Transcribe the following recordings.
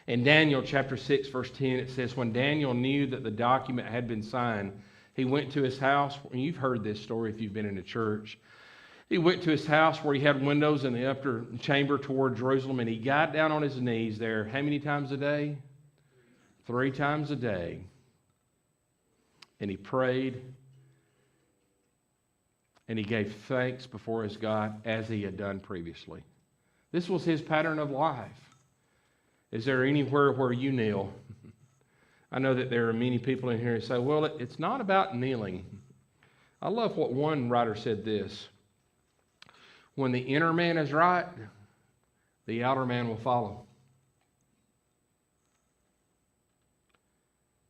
In Daniel chapter 6, verse 10, it says, when Daniel knew that the document had been signed, he went to his house. You've heard this story if you've been in a church. He went to his house where he had windows in the upper chamber toward Jerusalem, and he got down on his knees there. How many times a day? 3 times a day. And he prayed, and he gave thanks before his God as he had done previously. This was his pattern of life. Is there anywhere where you kneel? I know that there are many people in here who say, well, it's not about kneeling. I love what one writer said this. When the inner man is right, the outer man will follow.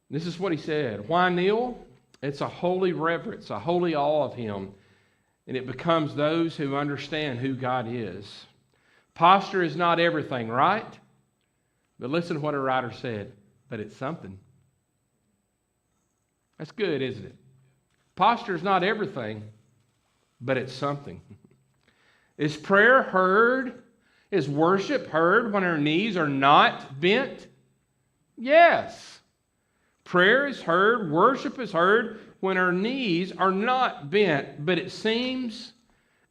This is what he said. Why kneel? It's a holy reverence, a holy awe of him. And it becomes those who understand who God is. Posture is not everything, right? But listen to what a writer said. But it's something. That's good, isn't it? Posture is not everything, but it's something. Is prayer heard? Is worship heard when our knees are not bent? Yes. Prayer is heard, worship is heard when our knees are not bent. But it seems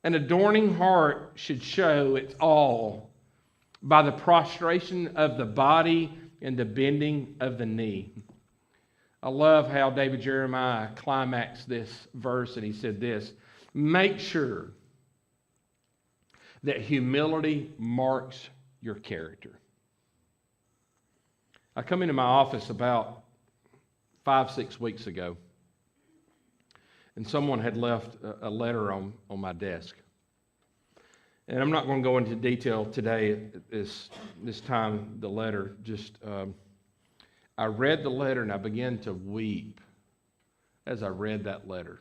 an adorning heart should show its all by the prostration of the body and the bending of the knee. I love how David Jeremiah climaxed this verse, and he said this, make sure that humility marks your character. I come into my office about 5-6 weeks ago, and someone had left a letter on my desk. And I'm not going to go into detail today at this time, the letter. I read the letter and I began to weep as I read that letter.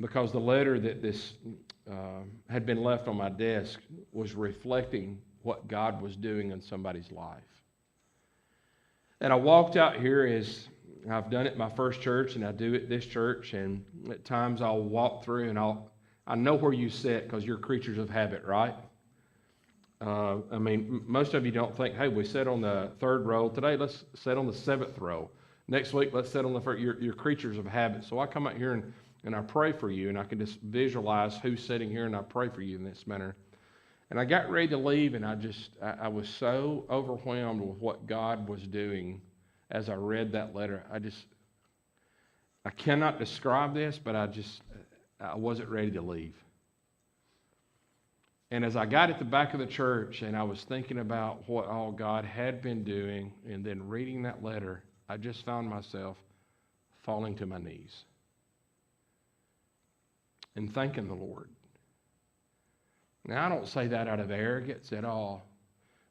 Because the letter that this had been left on my desk was reflecting what God was doing in somebody's life. And I walked out here as I've done it at my first church and I do it at this church. And at times I'll walk through and I know where you sit because you're creatures of habit, right? Most of you don't think, hey, we sit on the 3rd row. Today, let's sit on the 7th row. Next week, let's sit on the 1st. You're creatures of habit. So I come out here and I pray for you, and I can just visualize who's sitting here, and I pray for you in this manner. And I got ready to leave, and I was so overwhelmed with what God was doing as I read that letter. I cannot describe this, but I wasn't ready to leave. And as I got at the back of the church and I was thinking about what all God had been doing and then reading that letter, I just found myself falling to my knees and thanking the Lord. Now, I don't say that out of arrogance at all,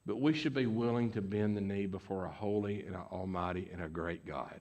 but we should be willing to bend the knee before a holy and an almighty and a great God.